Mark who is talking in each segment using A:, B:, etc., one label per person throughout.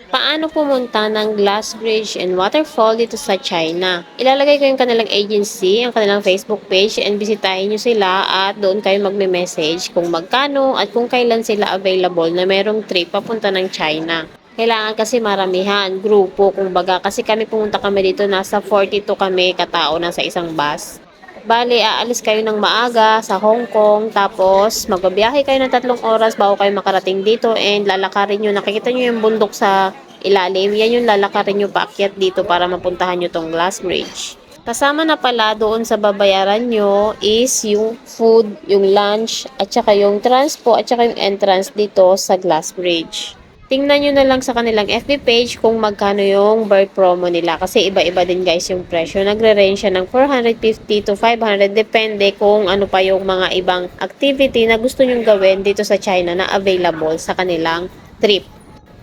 A: Paano pumunta ng glass bridge and waterfall dito sa China? Ilalagay ko yung kanilang agency, ang kanilang Facebook page, and bisitahin nyo sila at doon kayo magme-message kung magkano at kung kailan sila available na merong trip papunta ng China. Kailangan kasi maramihan, grupo, kumbaga. Kasi pumunta kami dito, nasa 42 kami katao na sa isang bus. Bali, aalis kayo ng maaga sa Hong Kong, tapos magbabiyahe kayo ng 3 oras bago kayo makarating dito and lalakarin nyo. Nakikita nyo yung bundok sa ilalim, yan yung lalakarin nyo paakyat dito para mapuntahan nyo tong glass bridge. Kasama na pala doon sa babayaran nyo is yung food, yung lunch, at saka yung transpo, at saka yung entrance dito sa glass bridge. Tingnan nyo na lang sa kanilang FB page kung magkano yung bird promo nila. Kasi iba-iba din guys yung presyo. Nagre-range siya ng 450 to 500. Depende kung ano pa yung mga ibang activity na gusto nyong gawin dito sa China na available sa kanilang trip.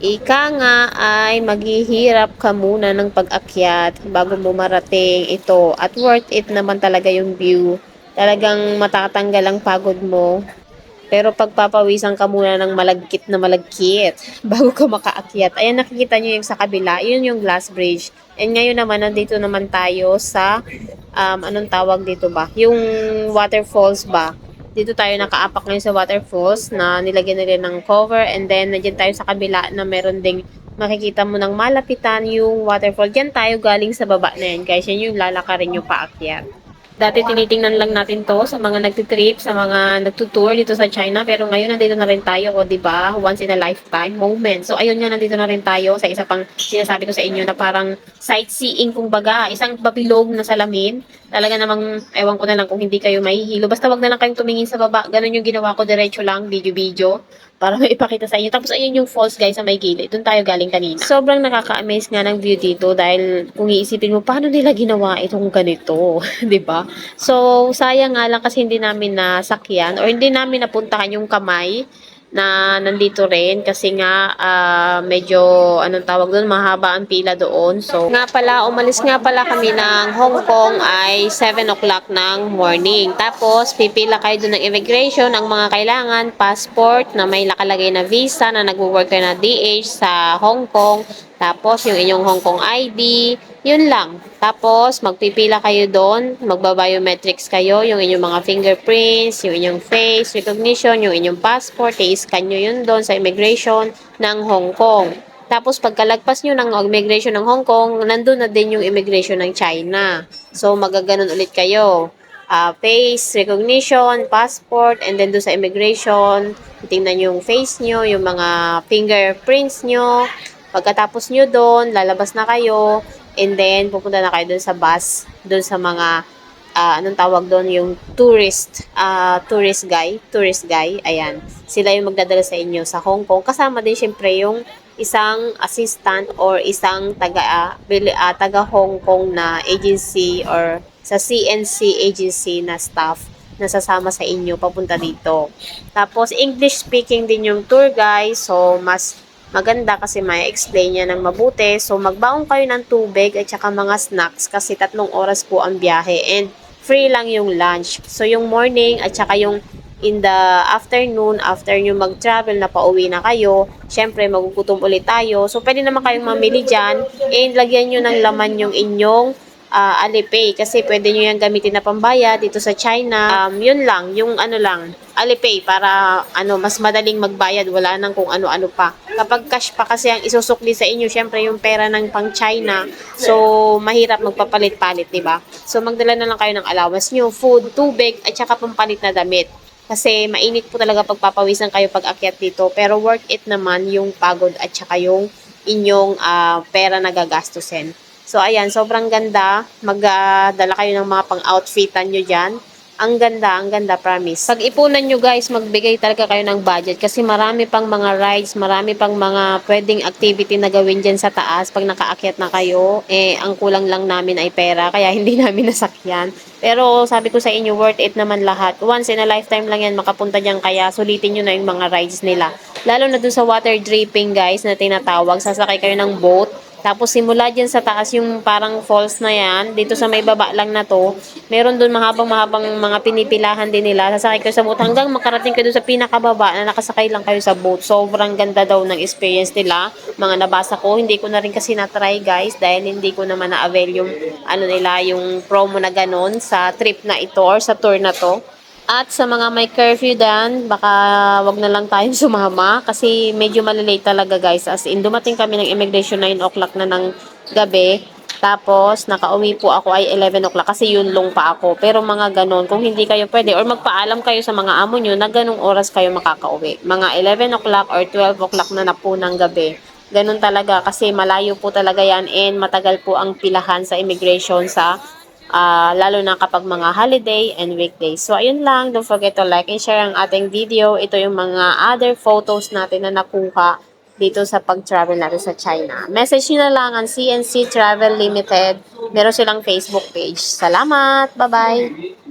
A: Ika nga ay maghihirap ka muna ng pag-akyat bago mo marating ito. At worth it naman talaga yung view. Talagang matatanggal ang pagod mo. Pero pagpapawisan ka muna ng malagkit na malagkit bago ka makaakyat. Ayan, nakikita nyo yung sa kabila. Yun yung glass bridge. And ngayon naman, nandito naman tayo sa, anong tawag dito ba? Yung waterfalls ba? Dito tayo nakaapak ngayon sa waterfalls na nilagyan nila ng cover. And then, nandiyan tayo sa kabila na meron ding makikita mo ng malapitan yung waterfall. Diyan tayo galing sa baba na yan, guys. Yan yung lalakarin nyo paakyat. Dati tinitingnan lang natin to sa mga nagtitrip, sa mga nagtutour dito sa China. Pero ngayon nandito na rin tayo, o di ba? Once in a lifetime moment. So ayun nga, nandito na rin tayo sa isa pang sinasabi ko sa inyo na parang sightseeing kumbaga. Isang babilog na salamin. Talaga namang, ewan ko na lang kung hindi kayo mahihilo. Basta wag na lang kayong tumingin sa baba. Ganun yung ginawa ko, diretso lang, video-video para maipakita sa inyo. Tapos ayun yung falls guys sa may gilid. Doon tayo galing kanina. Sobrang nakaka-amaze nga ng view dito dahil kung iisipin mo, paano nila ginawa itong ganito? 'Di ba? So, sayang nga lang kasi hindi namin nasakyan or hindi namin napuntahan yung kamay na nandito rin kasi nga medyo anong tawag doon, mahaba ang pila doon. So nga pala, umalis nga pala kami ng Hong Kong ay 7 o'clock ng morning. Tapos pipila kayo doon ng immigration, ang mga kailangan passport na may nakalagay na visa na nagwo-work kayo na DH sa Hong Kong. Tapos yung inyong Hong Kong ID, yun lang. Tapos magpipila kayo doon, magbabiometrics kayo, yung inyong mga fingerprints, yung inyong face recognition, yung inyong passport, i-scan nyo yun doon sa immigration ng Hong Kong. Tapos pagkalagpas nyo ng immigration ng Hong Kong, nandun na din yung immigration ng China. So magaganon ulit kayo. Face recognition, passport, and then doon sa immigration, tingnan yung face nyo, yung mga fingerprints nyo. Pagkatapos nyo doon, lalabas na kayo, and then pupunta na kayo doon sa bus, doon sa mga anong tawag doon, yung tourist guy, ayan. Sila yung magdadala sa inyo sa Hong Kong. Kasama din syempre yung isang assistant or isang taga Hong Kong na agency or sa CNC agency na staff na sasama sa inyo papunta dito. Tapos English speaking din yung tour guys, so mas maganda kasi may explain niya ng mabuti. So magbaon kayo ng tubig at saka mga snacks kasi 3 oras po ang biyahe and free lang yung lunch. So yung morning at saka yung in the afternoon, after nyo mag-travel na pauwi na kayo, syempre magugutom ulit tayo. So pwede naman kayong mamili dyan and lagyan nyo ng laman yung inyong Alipay kasi pwede nyo yan gamitin na pambaya dito sa China. Yun lang, yung ano lang, Alipay para mas madaling magbayad, wala nang kung ano-ano pa. Kapag cash pa kasi ang isusukli sa inyo, syempre yung pera ng pang China, so mahirap magpapalit-palit, 'di ba? So magdala na lang kayo ng allowance nyo, food, tubig, at saka pampalit na damit. Kasi mainit po talaga pagpapawisan kayo pag akyat dito, pero worth it naman yung pagod at saka yung inyong pera na gagastusin. So, ayan, sobrang ganda. Magdala kayo ng mga pang-outfitan nyo dyan. Ang ganda, promise. Pag ipunan nyo guys, magbigay talaga kayo ng budget kasi marami pang mga rides, marami pang mga pwedeng activity na gawin dyan sa taas. Pag nakaakyat na kayo, ang kulang lang namin ay pera, kaya hindi namin nasakyan. Pero sabi ko sa inyo, worth it naman lahat. Once in a lifetime lang yan makapunta dyan, kaya sulitin nyo na yung mga rides nila. Lalo na dun sa water dripping guys na tinatawag, sasakay kayo ng boat. Tapos simula dyan sa taas yung parang falls na yan, dito sa may baba lang na to, meron doon mahabang-mahabang mga pinipilahan din nila. Sasakay kayo sa boat hanggang makarating kayo doon sa pinakababa na nakasakay lang kayo sa boat. Sobrang ganda daw ng experience nila. Mga nabasa ko, hindi ko na rin kasi na-try guys dahil hindi ko naman na-avail yung ano nila, yung promo na ganun sa trip na ito or sa tour na to. At sa mga may curfew dan, baka wag na lang tayong sumama kasi medyo malilate talaga guys. As in, dumating kami ng immigration 9 o'clock na ng gabi. Tapos, nakauwi po ako ay 11 o'clock kasi yun long pa ako. Pero mga ganon, kung hindi kayo pwede or magpaalam kayo sa mga amo nyo na ganong oras kayo makakauwi. Mga 11 o'clock or 12 o'clock na po ng gabi. Ganon talaga kasi malayo po talaga yan and matagal po ang pilahan sa immigration sa lalo na kapag mga holiday and weekdays. So, ayun lang. Don't forget to like and share ang ating video. Ito yung mga other photos natin na nakuha dito sa pag-travel natin sa China. Message nyo na lang ang CNC Travel Limited. Meron silang Facebook page. Salamat! Bye-bye!